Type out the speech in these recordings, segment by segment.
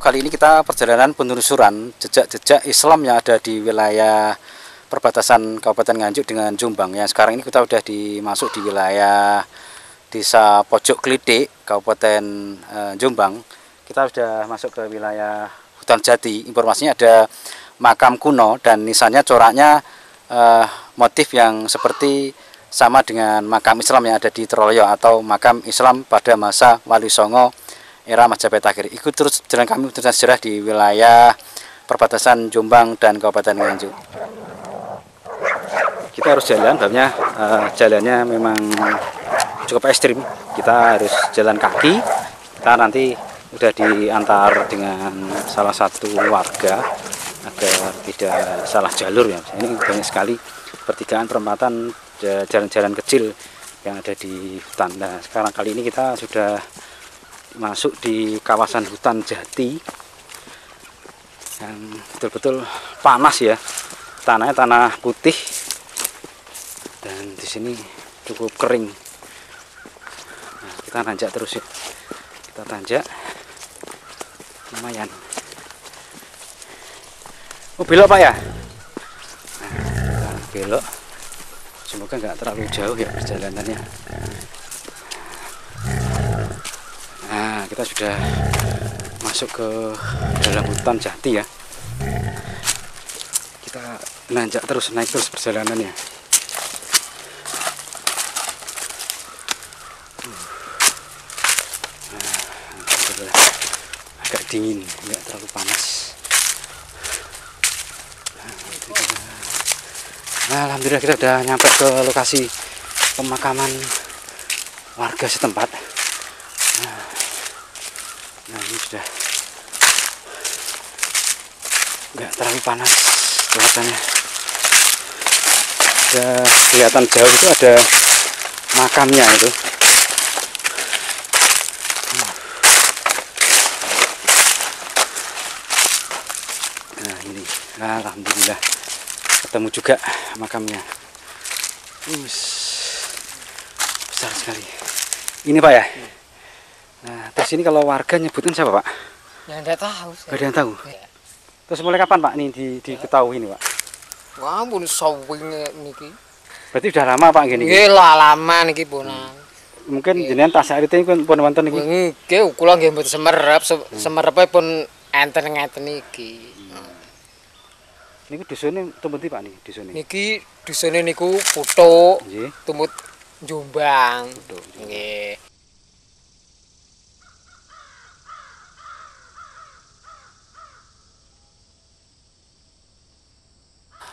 Kali ini kita perjalanan penelusuran jejak-jejak Islam yang ada di wilayah perbatasan Kabupaten Nganjuk dengan Jombang. Ya, sekarang ini kita sudah dimasuk di wilayah Desa Pojok Klidik, Kabupaten Jombang. Kita sudah masuk ke wilayah hutan jati. Informasinya ada makam kuno dan nisannya coraknya motif yang seperti sama dengan makam Islam yang ada di Troloyo atau makam Islam pada masa Wali Songo era Majapahit akhir. Ikut terus jalan kami tentang sejarah di wilayah perbatasan Jombang dan Kabupaten Nganjuk. Kita harus jalan, babnya jalannya memang cukup ekstrim. Kita harus jalan kaki. Kita nanti udah diantar dengan salah satu warga agar tidak salah jalur ya. Ini banyak sekali pertigaan perempatan jalan-jalan kecil yang ada di hutan. Nah, sekarang kali ini kita sudah masuk di kawasan hutan jati yang betul-betul panas ya, tanahnya tanah putih dan di sini cukup kering. Nah, kita nanjak terus ya, kita tanjak lumayan. Oh, belok Pak ya? Nah, kita belok, semoga nggak terlalu jauh ya perjalanannya. Nah, kita sudah masuk ke dalam hutan jati ya. Kita nanjak terus, naik terus perjalanannya. Nah, agak dingin, nggak terlalu panas. Nah, alhamdulillah kita sudah nyampe ke lokasi pemakaman warga setempat. Nah, ini sudah nggak terlalu panas kelihatannya. Kelihatan jauh itu ada makamnya itu. Nah, ini alhamdulillah ketemu juga makamnya. Besar sekali. Ini Pak ya? Nah, terus ini kalau warga nyebutkan siapa Pak? Ya enggak tahu. Gak ada yang tahu. Ya. Terus mulai kapan Pak ini diketahui ini Pak? Wah, pun sawing niki. Berarti udah lama Pak gini? Nggih lah lama niki punan. Mungkin jenengan tas saat itu pun wonten niki. Nggih, kula nggih mboten semerep, semerepe pun enten ngeten iki. Niku dusune tumbuti Pak nih, dusune. Niki dusune niku Putuk. Nggih. Tumut Jombang. Putuk. Nggih.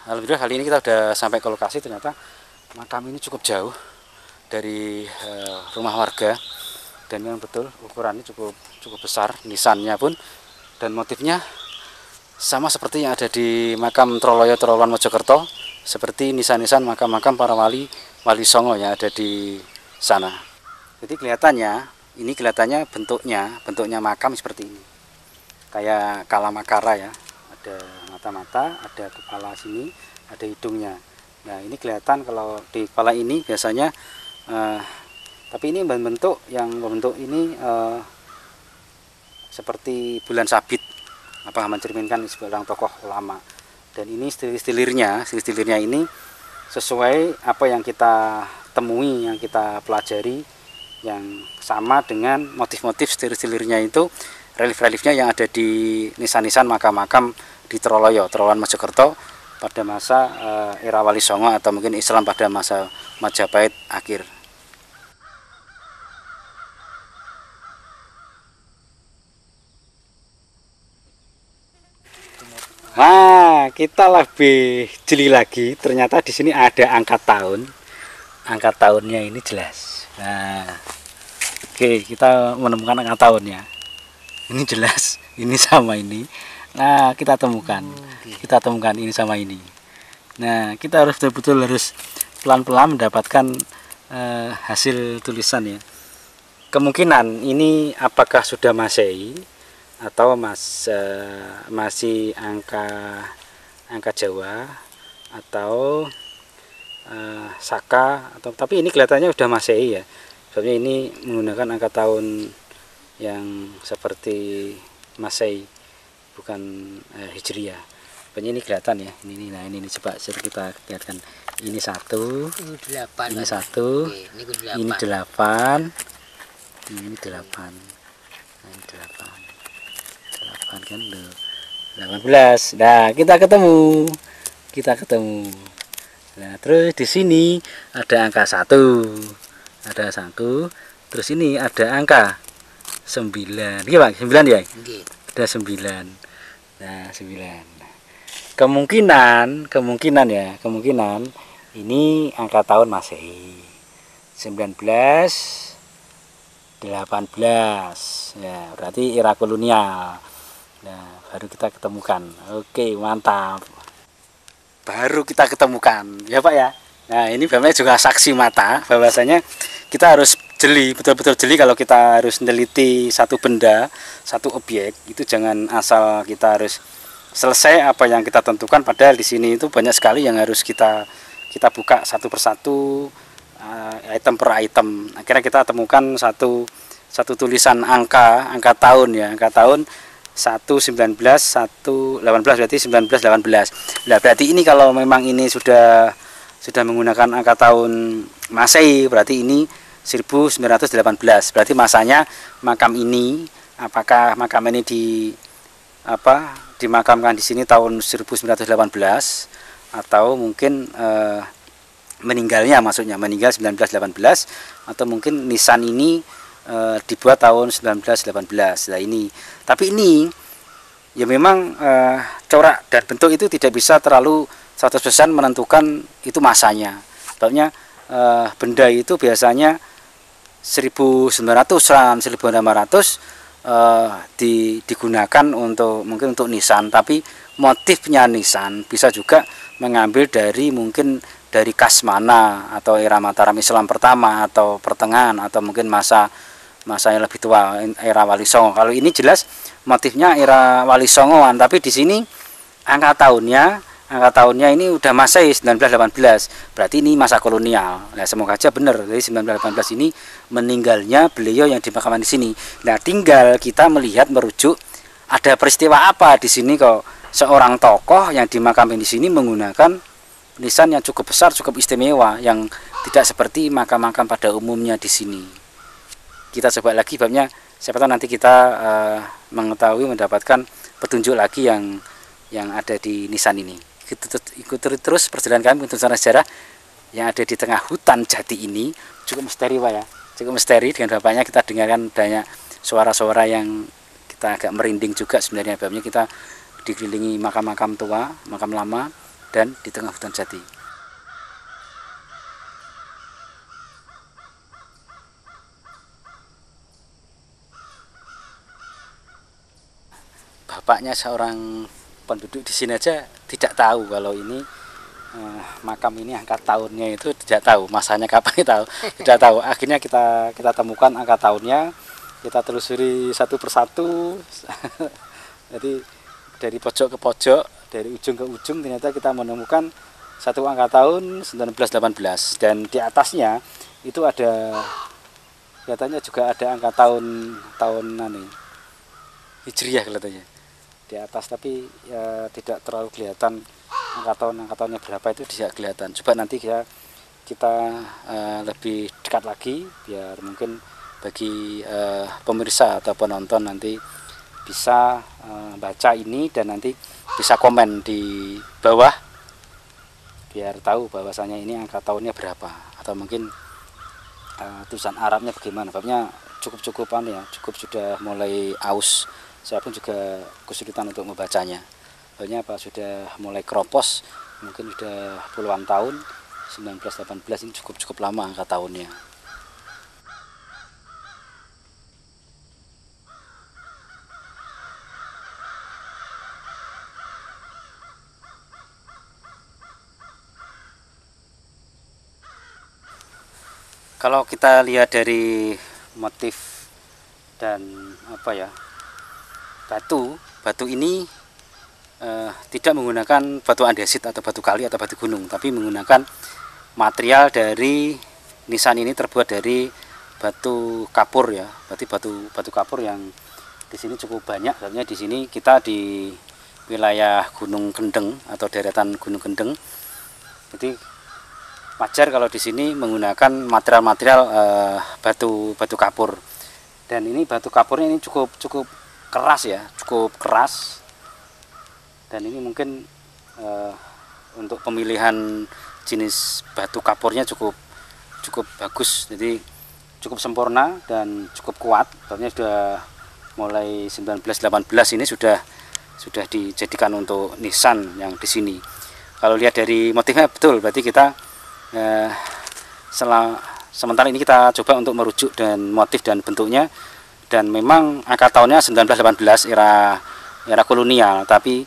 Alhamdulillah kali ini kita sudah sampai ke lokasi. Ternyata makam ini cukup jauh dari rumah warga dan memang betul ukurannya cukup besar, nisannya pun dan motifnya sama seperti yang ada di makam Troloyo Troloan Mojokerto, seperti nisan-nisan makam-makam para wali Songo yang ada di sana. Jadi kelihatannya bentuknya makam seperti ini, kayak Kalamakara ya. Ada mata-mata, ada kepala sini, ada hidungnya. Nah, ini kelihatan kalau di kepala ini biasanya, tapi ini bentuk ini seperti bulan sabit, apa mencerminkan seorang tokoh ulama. Dan ini stilir-stilirnya ini sesuai apa yang kita temui, yang kita pelajari, yang sama dengan motif-motif stilir-stilirnya itu. Relief-reliefnya yang ada di nisan-nisan makam-makam di Troloyo, Troloan Mojokerto pada masa era Wali Songo atau mungkin Islam pada masa Majapahit akhir. Nah, kita lebih jeli lagi. Ternyata di sini ada angka tahun. Angka tahunnya ini jelas. Nah, oke, kita menemukan angka tahunnya. Ini jelas, ini sama ini. Nah, kita temukan ini sama ini. Nah, kita harus betul-betul harus pelan-pelan mendapatkan hasil tulisan ya. Kemungkinan ini apakah sudah Masehi atau masih angka Jawa atau Saka, tapi ini kelihatannya sudah Masehi ya. Soalnya ini menggunakan angka tahun yang seperti Masehi. bukan Hijriah. Ini kelihatan ya, ini nah ini coba kita lihatkan. Ini 1, ini 1, ini 8, ini 8, nah, ini 8 kan loh, 18. Nah kita ketemu. Nah terus di sini ada angka 1, ada 1, terus ini ada angka 9, iya Pak, 9 ya? Ada 9. Nah 9. Kemungkinan ini angka tahun Masehi 1918 ya, berarti era kolonial. Nah baru kita ketemukan. Oke, mantap, baru kita ketemukan ya Pak ya. Nah ini Bapak juga saksi mata bahwasanya kita harus jeli, betul-betul jeli kalau kita harus meneliti satu benda, satu objek. Itu jangan asal kita harus selesai apa yang kita tentukan, padahal di sini itu banyak sekali yang harus kita buka satu persatu, item per item. Akhirnya kita temukan satu tulisan angka tahun ya, angka tahun 119 118 berarti 1918. Nah berarti ini kalau memang ini sudah menggunakan angka tahun Masehi, berarti ini 1918. Berarti masanya makam ini, apakah makam ini dimakamkan di sini tahun 1918 atau mungkin meninggalnya, maksudnya meninggal 1918, atau mungkin nisan ini dibuat tahun 1918. Nah ini, tapi ini ya memang corak dan bentuk itu tidak bisa terlalu 100% menentukan itu masanya. Sebabnya benda itu biasanya 1900-an, 1600 digunakan mungkin untuk nisan, tapi motifnya nisan bisa juga mengambil dari mungkin dari kas mana, atau era Mataram Islam pertama atau pertengahan, atau mungkin masa yang lebih tua, era Wali Songo. Kalau ini jelas motifnya era Wali Songoan, tapi di sini angka tahunnya ini udah Masehi 1918, berarti ini masa kolonial. Nah semoga aja benar, jadi 1918 ini meninggalnya beliau yang dimakamkan di sini. Nah tinggal kita melihat, merujuk ada peristiwa apa di sini kok seorang tokoh yang dimakamkan di sini menggunakan nisan yang cukup besar, cukup istimewa, yang tidak seperti makam-makam pada umumnya di sini. Kita coba lagi babnya, siapa tahu nanti kita mengetahui, mendapatkan petunjuk lagi yang ada di nisan ini. Ikuti terus perjalanan kami untuk sejarah yang ada di tengah hutan jati ini. Cukup misteri Pak ya, cukup misteri. Dengan bapaknya kita dengarkan banyak suara-suara yang kita agak merinding juga sebenarnya. Babnya kita dikelilingi makam-makam tua, makam lama, dan di tengah hutan jati. Bapaknya seorang penduduk di sini aja tidak tahu kalau ini makam ini angka tahunnya itu tidak tahu, masanya kapan tahu, tidak tahu. Akhirnya kita temukan angka tahunnya, kita telusuri satu persatu. Jadi dari pojok ke pojok, dari ujung ke ujung, ternyata kita menemukan satu angka tahun 1918, dan di atasnya itu ada, kelihatannya juga ada angka tahun Hijriah kelihatannya di atas, tapi ya tidak terlalu kelihatan angka tahunnya berapa, itu tidak kelihatan. Coba nanti kita lebih dekat lagi, biar mungkin bagi pemirsa atau penonton nanti bisa baca ini dan nanti bisa komen di bawah biar tahu bahwasanya ini angka tahunnya berapa, atau mungkin tulisan Arabnya bagaimana. Babnya cukup sudah mulai aus. Saya pun juga kesulitan untuk membacanya. Soalnya sudah mulai keropos, mungkin sudah puluhan tahun. 1918 ini cukup lama angka tahunnya. Kalau kita lihat dari motif dan batu ini tidak menggunakan batu andesit atau batu kali atau batu gunung, tapi menggunakan material dari nisan ini terbuat dari batu kapur ya, berarti batu kapur yang di sini cukup banyak. Artinya di sini kita di wilayah Gunung Kendeng atau deretan Gunung Kendeng. Jadi wajar kalau di sini menggunakan material-material batu kapur. Dan ini batu kapurnya ini cukup keras ya, cukup keras. Dan ini mungkin untuk pemilihan jenis batu kapurnya cukup bagus. Jadi cukup sempurna dan cukup kuat. Artinya sudah mulai 1918 ini sudah dijadikan untuk nisan yang di sini. Kalau lihat dari motifnya betul, berarti kita sementara ini kita coba untuk merujuk dan motif dan bentuknya, dan memang angka tahunnya 1918 era kolonial, tapi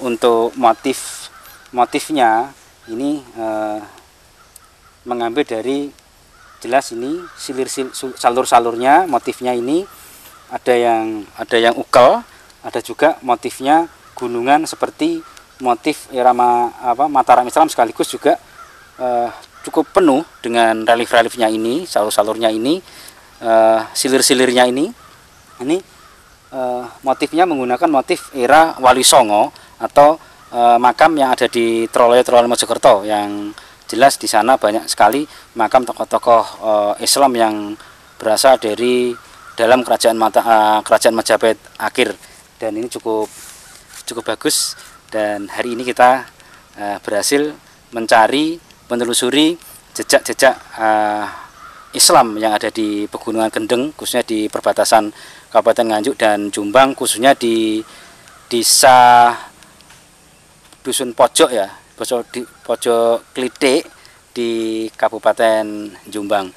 untuk motifnya ini mengambil dari jelas ini salur-salurnya, motifnya ini ada yang ukel, ada juga motifnya gunungan seperti motif era Mataram Islam, sekaligus juga cukup penuh dengan relief-reliefnya ini, salur-salurnya ini, silir-silirnya ini motifnya menggunakan motif era Wali Songo atau makam yang ada di Troloyo Mojokerto, yang jelas di sana banyak sekali makam tokoh-tokoh Islam yang berasal dari dalam kerajaan Majapahit akhir, dan ini cukup bagus. Dan hari ini kita berhasil menelusuri jejak-jejak Islam yang ada di Pegunungan Kendeng, khususnya di perbatasan Kabupaten Nganjuk dan Jombang, khususnya di desa Dusun Pojok ya, Pojok Klitik di Kabupaten Jombang.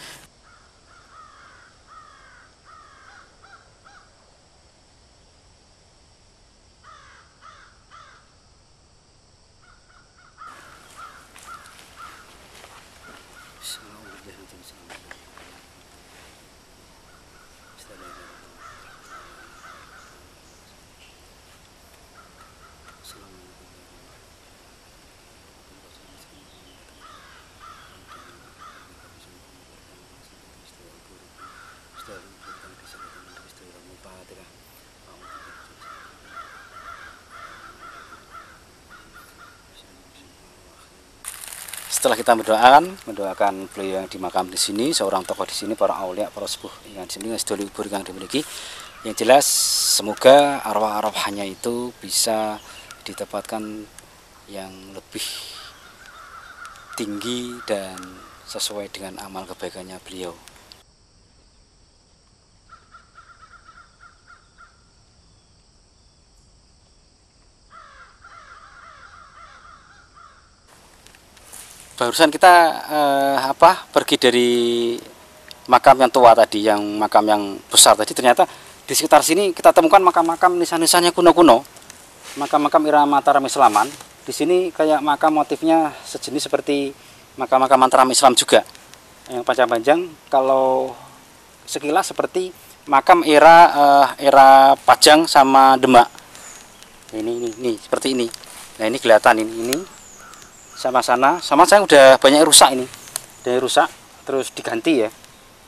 Setelah kita mendoakan beliau yang dimakam di sini, seorang tokoh di sini, para aulia, para sepuh yang di sini, sedulur kubur yang dimiliki, yang jelas semoga arwah-arwahnya itu bisa ditempatkan yang lebih tinggi dan sesuai dengan amal kebaikannya beliau. Barusan kita pergi dari makam yang tua tadi, yang makam yang besar tadi, ternyata di sekitar sini kita temukan makam-makam nisan-nisannya kuno-kuno, makam-makam era Mataram Islaman. Di sini kayak makam motifnya sejenis seperti makam-makam Mataram Islam juga, yang panjang-panjang. Kalau sekilas seperti makam era Pajang sama Demak. Ini seperti ini. Nah ini kelihatan ini. Sama sana, sama saya udah banyak rusak ini, dari rusak terus diganti ya,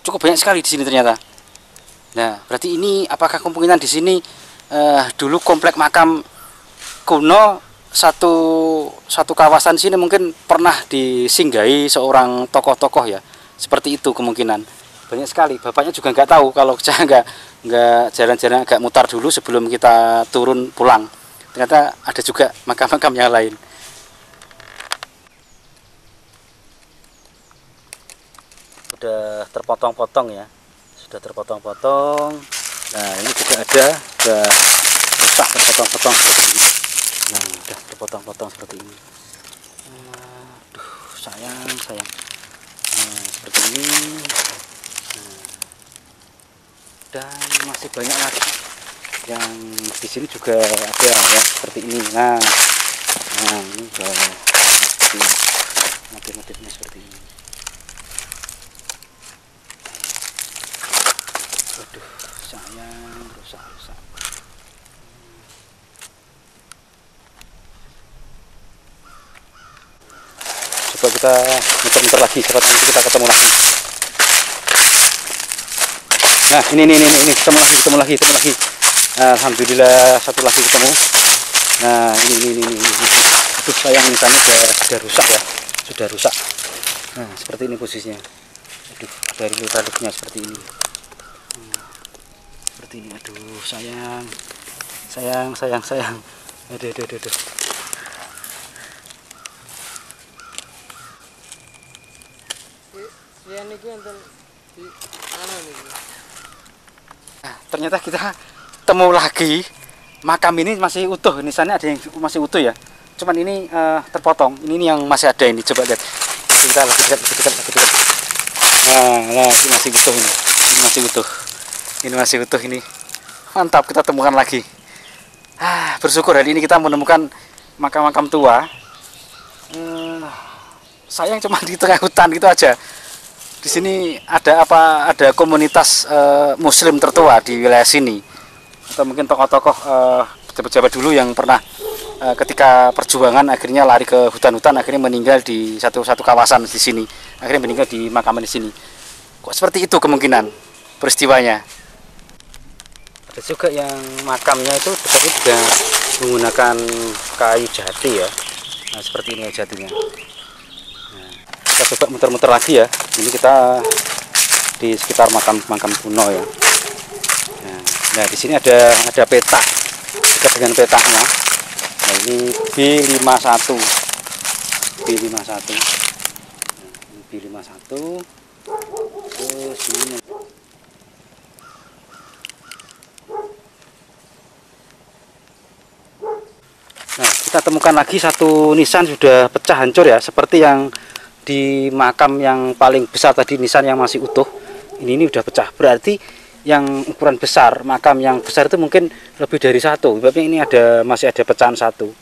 cukup banyak sekali di sini ternyata. Nah berarti ini apakah kemungkinan di sini dulu komplek makam kuno satu kawasan sini mungkin pernah disinggahi seorang tokoh-tokoh ya, seperti itu kemungkinan. Banyak sekali, bapaknya juga nggak tahu kalau saya nggak jalan-jalan agak mutar dulu sebelum kita turun pulang. Ternyata ada juga makam-makam yang lain. Sudah terpotong-potong ya, sudah terpotong-potong. Nah ini juga ada rusak terpotong-potong seperti ini. Nah sudah terpotong-potong seperti ini. Aduh sayang. Nah seperti ini. Dan masih banyak lagi yang di sini juga ada ya, seperti ini. Nah ini juga motif-motifnya seperti ini. Aduh sayang, rusak. Coba kita muter-muter lagi, cepat nanti kita ketemu lagi. Nah ini ketemu lagi. Alhamdulillah satu lagi ketemu. Nah ini. Aduh sayang nisannya sudah rusak ya, sudah rusak. Nah seperti ini posisinya. Aduh dari luka-lukanya seperti ini. Seperti ini. Aduh sayang. Aduh. Ya niku enten di Nah, ternyata kita temu lagi makam ini masih utuh. Nisannya ada yang masih utuh ya. Cuman ini terpotong. Ini yang masih ada ini. Coba lihat. Kita lagi dekat. Nah, ini masih utuh ini. Ini masih utuh ini. Mantap, kita temukan lagi. Bersyukur hari ini kita menemukan makam-makam tua. Sayang cuma di tengah hutan gitu aja. Di sini ada apa? Ada komunitas Muslim tertua di wilayah sini, atau mungkin tokoh-tokoh pejabat-pejabat dulu yang pernah ketika perjuangan akhirnya lari ke hutan-hutan, akhirnya meninggal di satu kawasan di sini, akhirnya meninggal di makam di sini. Kok seperti itu kemungkinan peristiwanya? Ada juga yang makamnya itu dekatnya juga menggunakan kayu jati ya. Nah seperti ini jatinya. Kita coba muter-muter lagi ya. Ini kita di sekitar makam kuno ya. Nah di sini ada peta, dekat dengan petanya. Nah ini B51. Terus ini. Nah kita temukan lagi satu nisan sudah pecah hancur ya, seperti yang di makam yang paling besar tadi, nisan yang masih utuh. Ini udah pecah. Berarti yang ukuran besar, makam yang besar itu mungkin lebih dari satu. Sebabnya ini masih ada pecahan satu.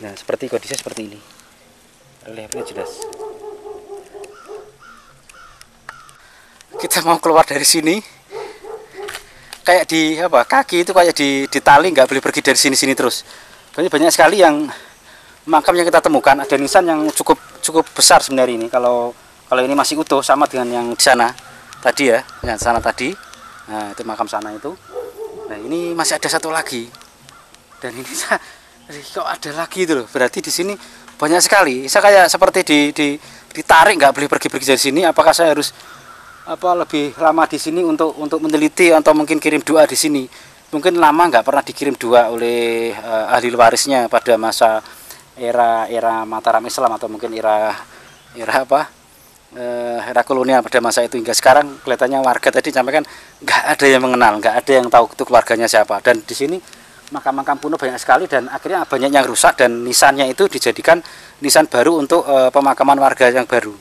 Nah, seperti kondisinya seperti ini. Reliefnya jelas. Kita mau keluar dari sini. Kayak di apa? Kaki itu kayak di tali, nggak boleh pergi dari sini terus. Banyak sekali yang makam yang kita temukan, ada nisan yang cukup besar sebenarnya ini. Kalau ini masih utuh sama dengan yang di sana tadi ya, yang sana tadi. Nah, itu makam sana itu. Nah, ini masih ada satu lagi. Dan ini kok ada lagi itu loh. Berarti di sini banyak sekali. Saya kayak seperti ditarik, nggak boleh pergi dari sini. Apakah saya harus lebih lama di sini untuk meneliti atau mungkin kirim doa di sini? Mungkin lama nggak pernah dikirim doa oleh ahli warisnya pada masa era Mataram Islam, atau mungkin era kolonial pada masa itu. Hingga sekarang kelihatannya warga tadi sampaikan nggak ada yang mengenal, nggak ada yang tahu itu keluarganya siapa. Dan di sini makam-makam kuno banyak sekali, dan akhirnya banyak yang rusak, dan nisannya itu dijadikan nisan baru untuk pemakaman warga yang baru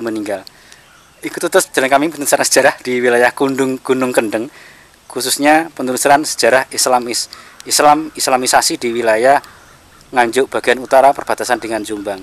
meninggal. Ikuti terus jalan kami penelusuran sejarah di wilayah Gunung Kendeng, khususnya penelusuran sejarah islamisasi di wilayah Nganjuk bagian utara perbatasan dengan Jombang.